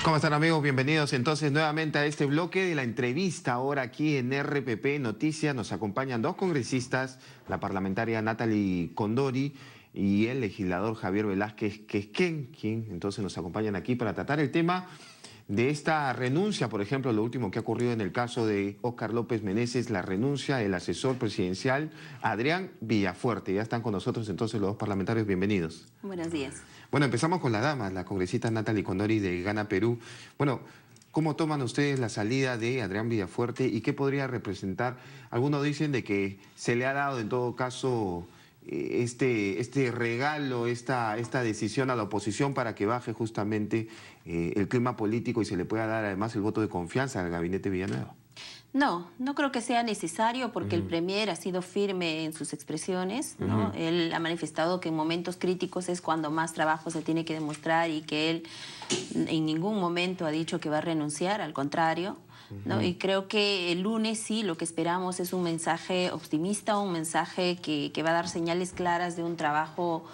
¿Cómo están, amigos? Bienvenidos entonces nuevamente a este bloque de la entrevista. Ahora aquí en RPP Noticias nos acompañan dos congresistas, la parlamentaria Natalie Condori y el legislador Javier Velázquez Quesquén, quien entonces nos acompañan aquí para tratar el tema de esta renuncia, por ejemplo, lo último que ha ocurrido en el caso de Óscar López Meneses, la renuncia del asesor presidencial Adrián Villafuerte. Ya están con nosotros entonces los dos parlamentarios, bienvenidos. Buenos días. Bueno, empezamos con las damas, la congresista Natalie Condori de Gana Perú. Bueno, ¿cómo toman ustedes la salida de Adrián Villafuerte y qué podría representar? Algunos dicen de que se le ha dado en todo caso este regalo, esta decisión a la oposición para que baje justamente el clima político y se le pueda dar además el voto de confianza al gabinete Villanueva. No creo que sea necesario porque el Premier ha sido firme en sus expresiones, ¿no? Él ha manifestado que en momentos críticos es cuando más trabajo se tiene que demostrar y que él en ningún momento ha dicho que va a renunciar, al contrario, ¿no? Y creo que el lunes sí, lo que esperamos es un mensaje optimista, un mensaje que va a dar señales claras de un trabajo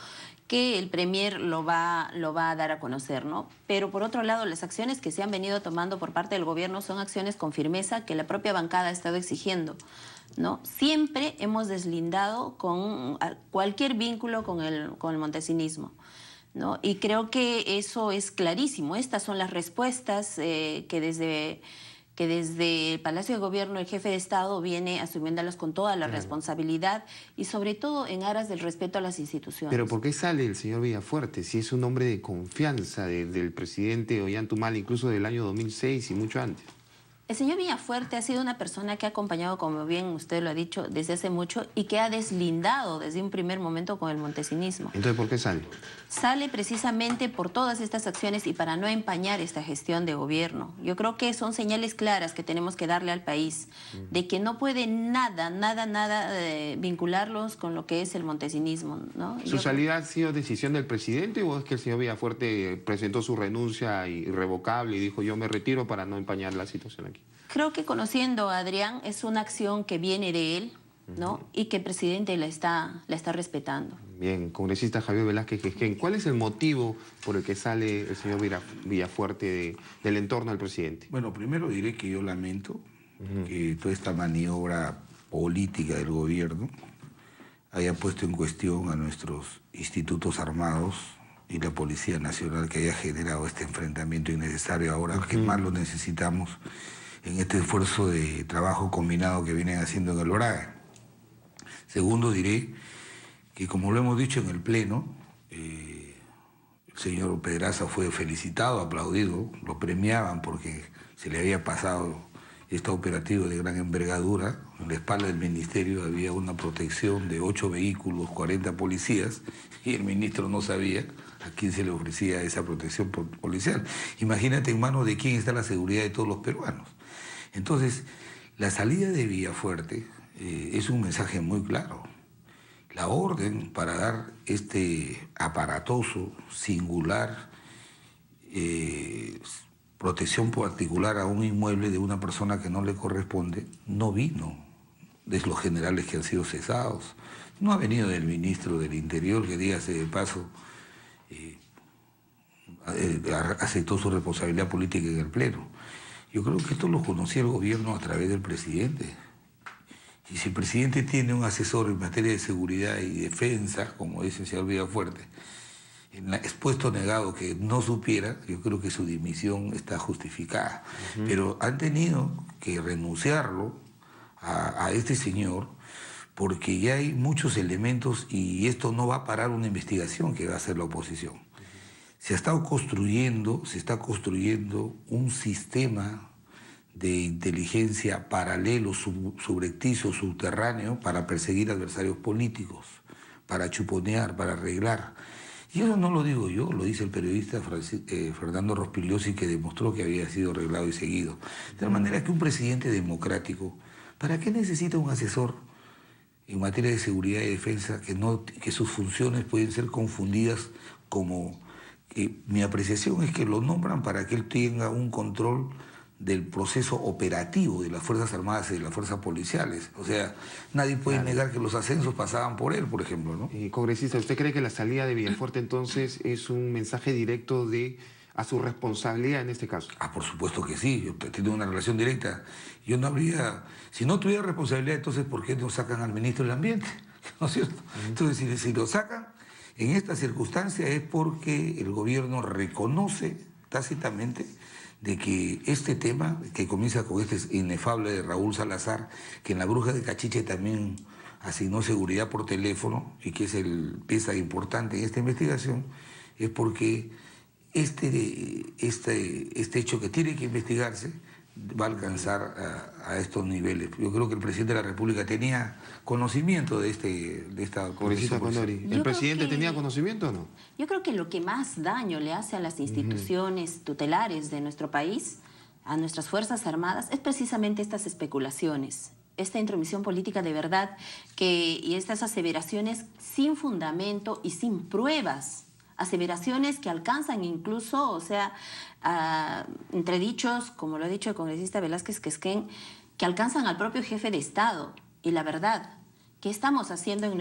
que el Premier lo va a dar a conocer, ¿no? Pero por otro lado, las acciones que se han venido tomando por parte del gobierno son acciones con firmeza que la propia bancada ha estado exigiendo, ¿no? Siempre hemos deslindado con cualquier vínculo con el montesinismo, ¿no? Y creo que eso es clarísimo. Estas son las respuestas que desde el Palacio de Gobierno el jefe de Estado viene asumiéndolas con toda la responsabilidad y sobre todo en aras del respeto a las instituciones. Pero ¿por qué sale el señor Villafuerte si es un hombre de confianza del presidente Ollantaytamala, incluso del año 2006 y mucho antes? El señor Villafuerte ha sido una persona que ha acompañado, como bien usted lo ha dicho, desde hace mucho y que ha deslindado desde un primer momento con el montesinismo. Entonces, ¿por qué sale? Sale precisamente por todas estas acciones y para no empañar esta gestión de gobierno. Yo creo que son señales claras que tenemos que darle al país de que no puede nada vincularlos con lo que es el montesinismo, ¿no? ¿Su salida ha sido decisión del presidente o es que el señor Villafuerte presentó su renuncia irrevocable y dijo yo me retiro para no empañar la situación aquí? Creo que conociendo a Adrián es una acción que viene de él, ¿no? Y que el presidente la está respetando. Bien, congresista Javier Velázquez Quesquén, ¿cuál es el motivo por el que sale el señor Villafuerte del entorno del presidente? Bueno, primero diré que yo lamento que toda esta maniobra política del gobierno haya puesto en cuestión a nuestros institutos armados y la Policía Nacional, que haya generado este enfrentamiento innecesario ahora que más lo necesitamos en este esfuerzo de trabajo combinado que vienen haciendo en el Oraga. Segundo, diré que como lo hemos dicho en el Pleno, el señor Pedraza fue felicitado, aplaudido, lo premiaban porque se le había pasado este operativo de gran envergadura. En la espalda del ministerio había una protección de 8 vehículos, 40 policías, y el ministro no sabía a quién se le ofrecía esa protección policial. Imagínate en manos de quién está la seguridad de todos los peruanos. Entonces, la salida de Villafuerte es un mensaje muy claro. La orden para dar este aparatoso, singular, protección particular a un inmueble de una persona que no le corresponde, no vino de los generales que han sido cesados, no ha venido del ministro del Interior, que dígase de paso, aceptó su responsabilidad política en el Pleno. Yo creo que esto lo conocía el gobierno a través del presidente. Y si el presidente tiene un asesor en materia de seguridad y defensa, como dice el señor Villafuerte, expuesto negado que no supiera, yo creo que su dimisión está justificada. Pero han tenido que renunciarlo a este señor porque ya hay muchos elementos y esto no va a parar una investigación que va a hacer la oposición. Se está construyendo un sistema de inteligencia paralelo, subrepticio, subterráneo, para perseguir adversarios políticos, para chuponear, para arreglar. Y eso no lo digo yo, lo dice el periodista Fernando Rospigliosi, que demostró que había sido arreglado y seguido. De tal manera que un presidente democrático, ¿para qué necesita un asesor en materia de seguridad y defensa que sus funciones pueden ser confundidas como... mi apreciación es que lo nombran para que él tenga un control del proceso operativo de las Fuerzas Armadas y de las Fuerzas Policiales. O sea, nadie puede negar que los ascensos pasaban por él, por ejemplo, ¿no? Congresista, ¿usted cree que la salida de Villafuerte entonces es un mensaje directo de a su responsabilidad en este caso? Por supuesto que sí, yo tengo una relación directa. Yo no habría, si no tuviera responsabilidad, entonces ¿por qué no sacan al ministro del Ambiente? ¿No es cierto? Entonces, si lo sacan en esta circunstancia es porque el gobierno reconoce tácitamente de que este tema, que comienza con este inefable de Raúl Salazar, que en la Bruja de Cachiche también asignó seguridad por teléfono y que es el pieza importante en esta investigación, es porque este hecho que tiene que investigarse va a alcanzar a estos niveles. Yo creo que el presidente de la República tenía conocimiento de esta Congresista Condori. ¿El presidente tenía conocimiento o no? Yo creo que lo que más daño le hace a las instituciones tutelares de nuestro país, a nuestras Fuerzas Armadas, es precisamente estas especulaciones, esta intromisión política de verdad y estas aseveraciones sin fundamento y sin pruebas. Aseveraciones que alcanzan incluso, o sea, entredichos, como lo ha dicho el congresista Velázquez Quesquén, que alcanzan al propio jefe de Estado. Y la verdad, ¿qué estamos haciendo en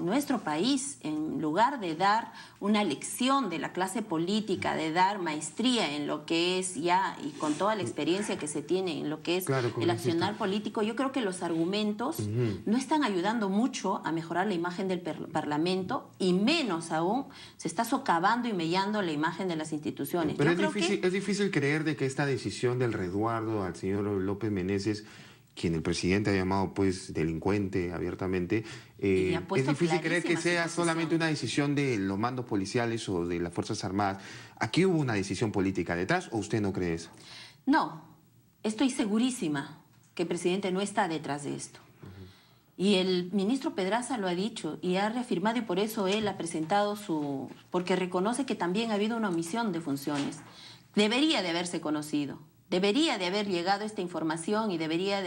nuestro país? En lugar de dar una lección de la clase política, de dar maestría en lo que es ya, y con toda la experiencia que se tiene en lo que es el accionar político, yo creo que los argumentos no están ayudando mucho a mejorar la imagen del Parlamento, y menos aún se está socavando y mellando la imagen de las instituciones. Pero es difícil creer de que esta decisión del resguardo al señor López Meneses, quien el presidente ha llamado pues delincuente abiertamente, es difícil creer que sea solamente una decisión de los mandos policiales o de las Fuerzas Armadas. ¿Aquí hubo una decisión política detrás o usted no cree eso? No, estoy segurísima que el presidente no está detrás de esto. Y el ministro Pedraza lo ha dicho y ha reafirmado, y por eso él ha presentado porque reconoce que también ha habido una omisión de funciones. Debería de haberse conocido. Debería de haber llegado esta información y debería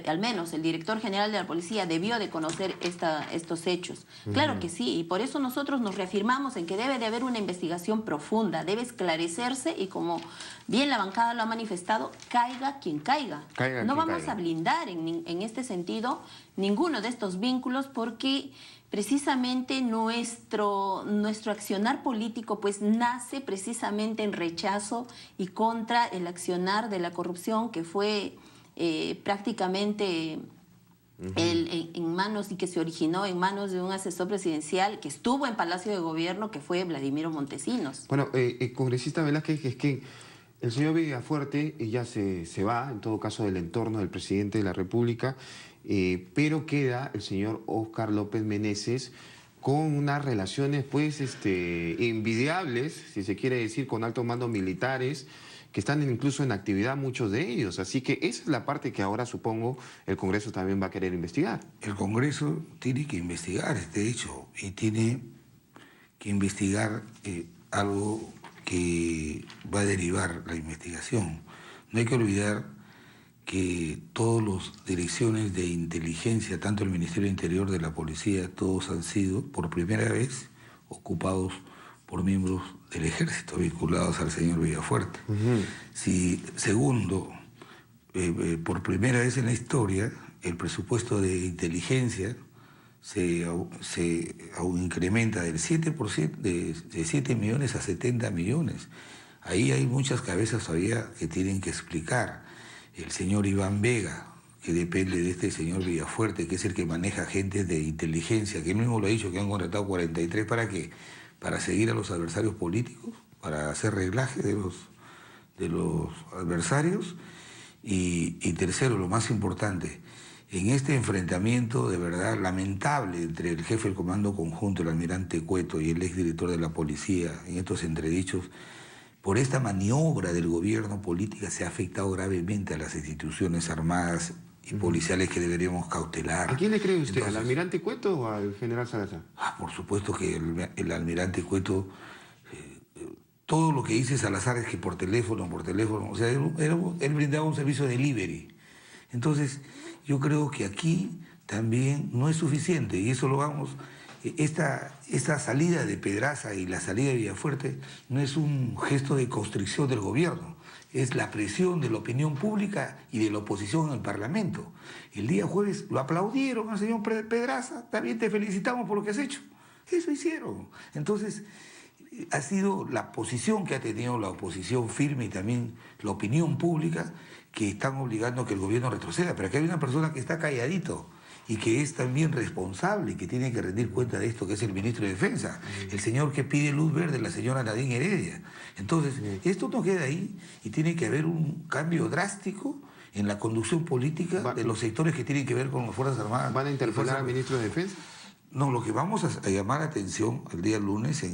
al menos el director general de la policía debió de conocer estos hechos. Claro que sí, y por eso nosotros nos reafirmamos en que debe de haber una investigación profunda, debe esclarecerse y, como bien la bancada lo ha manifestado, caiga quien caiga. No vamos a blindar en este sentido ninguno de estos vínculos, porque precisamente nuestro accionar político pues nace precisamente en rechazo y contra el accionar de la corrupción que fue prácticamente en manos, y que se originó en manos de un asesor presidencial que estuvo en Palacio de Gobierno, que fue Vladimiro Montesinos. Bueno, congresista Velázquez, es que el señor Villafuerte ya se va, en todo caso, del entorno del presidente de la República, pero queda el señor Óscar López Meneses con unas relaciones pues envidiables, si se quiere decir, con altos mandos militares que están incluso en actividad, muchos de ellos. Así que esa es la parte que ahora supongo el Congreso también va a querer investigar. El Congreso tiene que investigar este hecho y tiene que investigar algo que va a derivar la investigación. No hay que olvidar que todas las direcciones de inteligencia, tanto el Ministerio del Interior, de la Policía, todos han sido por primera vez ocupados por miembros del Ejército vinculados al señor Villafuerte. Segundo, por primera vez en la historia, el presupuesto de inteligencia se incrementa del 7%, de 7 millones a 70 millones. Ahí hay muchas cabezas todavía que tienen que explicar. El señor Iván Vega, que depende de este señor Villafuerte, que es el que maneja agentes de inteligencia, que él mismo lo ha dicho, que han contratado 43, ¿para qué? Para seguir a los adversarios políticos, para hacer reglaje de los adversarios. Y tercero, lo más importante, en este enfrentamiento de verdad lamentable entre el jefe del Comando Conjunto, el almirante Cueto, y el exdirector de la policía, en estos entredichos, por esta maniobra del gobierno política se ha afectado gravemente a las instituciones armadas y policiales que deberíamos cautelar. ¿A quién le cree usted? ¿Al almirante Cueto o al general Salazar? Por supuesto que el almirante Cueto, todo lo que dice Salazar es que por teléfono, o sea, él brindaba un servicio de delivery. Entonces, yo creo que aquí también no es suficiente, y eso lo vamos... Esta salida de Pedraza y la salida de Villafuerte no es un gesto de constricción del gobierno, es la presión de la opinión pública y de la oposición en el Parlamento. El día jueves lo aplaudieron al señor Pedraza, también te felicitamos por lo que has hecho. Eso hicieron. Entonces, ha sido la posición que ha tenido la oposición firme y también la opinión pública que están obligando a que el gobierno retroceda. Pero aquí hay una persona que está calladito y que es también responsable y que tiene que rendir cuenta de esto, que es el ministro de Defensa, el señor que pide luz verde, la señora Nadine Heredia. Entonces, esto no queda ahí y tiene que haber un cambio drástico en la conducción política de los sectores que tienen que ver con las Fuerzas Armadas. ¿Van a interpelar al ministro de Defensa? No, lo que vamos a llamar la atención el día lunes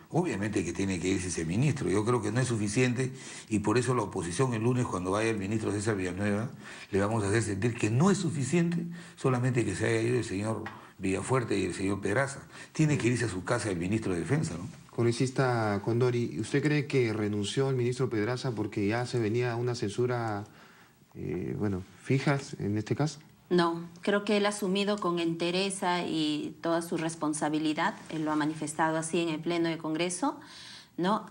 obviamente que tiene que irse ese ministro. Yo creo que no es suficiente y por eso la oposición el lunes, cuando vaya el ministro César Villanueva, le vamos a hacer sentir que no es suficiente solamente que se haya ido el señor Villafuerte y el señor Pedraza. Tiene que irse a su casa el ministro de Defensa, ¿no? Congresista Condori, ¿usted cree que renunció el ministro Pedraza porque ya se venía una censura, fijas en este caso? No, creo que él ha asumido con entereza y toda su responsabilidad, él lo ha manifestado así en el Pleno de Congreso, ¿no?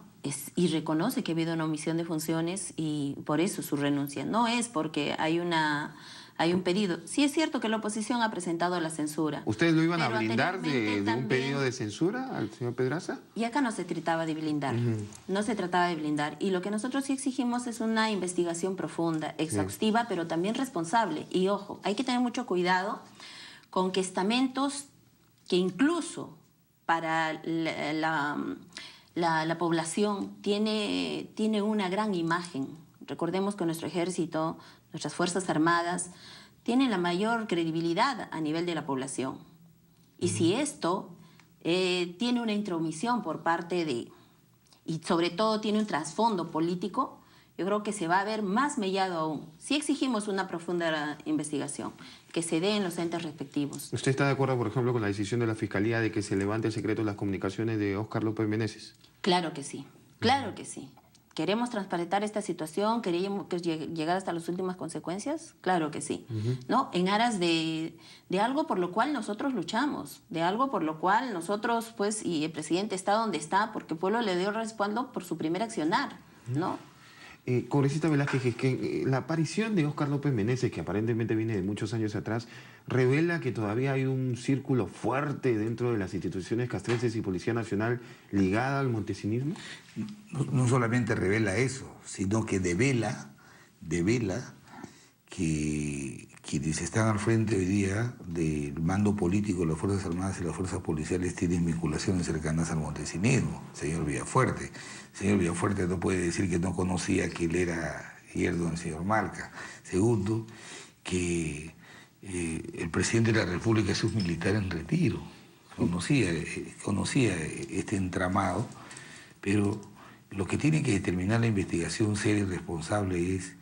Y reconoce que ha habido una omisión de funciones y por eso su renuncia. No es porque hay un pedido. Sí es cierto que la oposición ha presentado la censura. ¿Ustedes lo iban a blindar de un pedido de censura al señor Pedraza? Y acá no se trataba de blindar, no se trataba de blindar. Y lo que nosotros sí exigimos es una investigación profunda, exhaustiva, pero también responsable. Y ojo, hay que tener mucho cuidado con que estamentos que incluso para la población tiene una gran imagen. Recordemos que nuestro ejército, nuestras Fuerzas Armadas, tienen la mayor credibilidad a nivel de la población. Y si esto tiene una intromisión por parte de, y sobre todo tiene un trasfondo político, yo creo que se va a ver más mellado aún. Sí exigimos una profunda investigación, que se dé en los entes respectivos. ¿Usted está de acuerdo, por ejemplo, con la decisión de la Fiscalía de que se levante el secreto de las comunicaciones de Óscar López Meneses? Claro que sí, claro que sí. ¿Queremos transparentar esta situación? ¿Queremos llegar hasta las últimas consecuencias? Claro que sí. ¿No? En aras de algo por lo cual nosotros luchamos, de algo por lo cual nosotros, pues, y el presidente está donde está, porque el pueblo le dio respaldo por su primer accionar, ¿no? Congresista Velázquez, es que la aparición de Óscar López Meneses, que aparentemente viene de muchos años atrás, revela que todavía hay un círculo fuerte dentro de las instituciones castrenses y Policía Nacional ligada al montesinismo. No solamente revela eso, sino que devela que quienes están al frente hoy día del mando político de las Fuerzas Armadas y las Fuerzas Policiales tienen vinculaciones cercanas al montesinismo. Señor Villafuerte. El señor Villafuerte no puede decir que no conocía que él era yerno del señor Marca. Segundo, que el presidente de la República es un militar en retiro. Conocía este entramado, pero lo que tiene que determinar la investigación seria y responsable es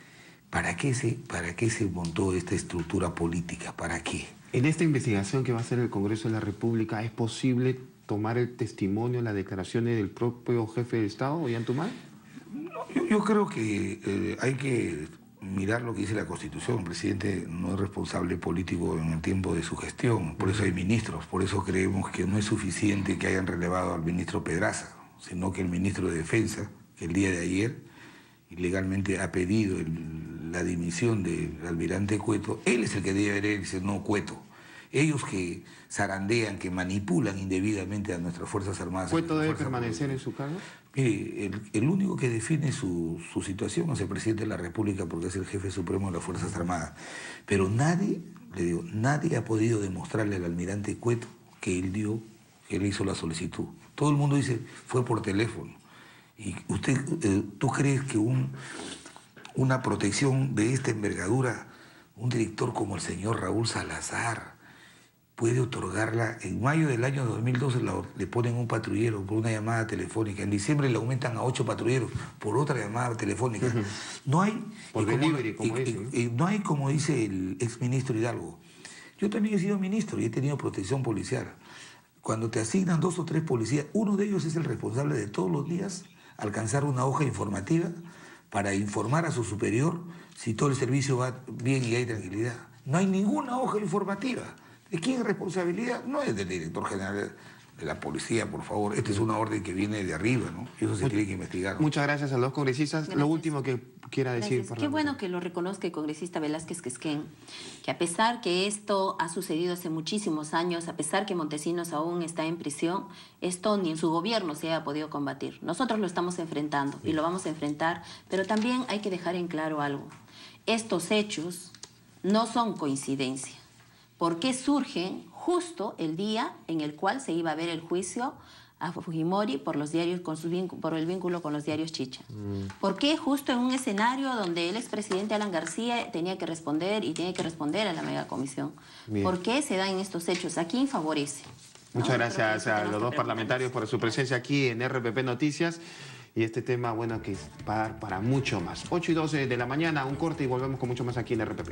¿para qué se montó esta estructura política? ¿Para qué? En esta investigación que va a hacer el Congreso de la República, ¿es posible tomar el testimonio, las declaraciones del propio jefe de Estado, Ollanta? No, yo creo que hay que mirar lo que dice la Constitución. El presidente no es responsable político en el tiempo de su gestión, por eso hay ministros, por eso creemos que no es suficiente que hayan relevado al ministro Pedraza, sino que el ministro de Defensa, que el día de ayer ilegalmente ha pedido la dimisión del almirante Cueto, él es el que debe irse, no Cueto. Ellos que zarandean, que manipulan indebidamente a nuestras Fuerzas Armadas. ¿Cueto debe permanecer en su cargo? Mire, el único que define su situación es el presidente de la República porque es el jefe supremo de las Fuerzas Armadas. Pero nadie ha podido demostrarle al almirante Cueto que él hizo la solicitud. Todo el mundo dice, fue por teléfono. ¿Y tú crees que una protección de esta envergadura, un director como el señor Raúl Salazar, puede otorgarla? En mayo del año 2012 le ponen un patrullero por una llamada telefónica. En diciembre le aumentan a 8 patrulleros por otra llamada telefónica. No hay, no hay, como dice el exministro Hidalgo. Yo también he sido ministro y he tenido protección policial. Cuando te asignan 2 o 3 policías, uno de ellos es el responsable de todos los días alcanzar una hoja informativa para informar a su superior si todo el servicio va bien y hay tranquilidad. No hay ninguna hoja informativa. ¿De quién es responsabilidad? No es del director general de la policía, por favor. Esta es una orden que viene de arriba, ¿no? Eso se tiene que investigar, ¿no? Muchas gracias a los congresistas. Gracias. Lo último que quiera decir. Gracias. Qué bueno que lo reconozca el congresista Velázquez Quisquén, que a pesar que esto ha sucedido hace muchísimos años, a pesar que Montesinos aún está en prisión, esto ni en su gobierno se ha podido combatir. Nosotros lo estamos enfrentando y lo vamos a enfrentar, pero también hay que dejar en claro algo. Estos hechos no son coincidencia. ¿Por qué surgen justo el día en el cual se iba a ver el juicio a Fujimori por los diarios por el vínculo con los diarios Chicha? ¿Por qué justo en un escenario donde el expresidente Alan García tenía que responder y tiene que responder a la megacomisión? Bien. ¿Por qué se dan estos hechos? ¿A quién favorece? Muchas ¿No? Creo que gracias eso a tenemos los que dos parlamentarios por su presencia aquí en RPP Noticias. Y este tema, bueno, que es para mucho más. 8:12 de la mañana, un corte y volvemos con mucho más aquí en RPP.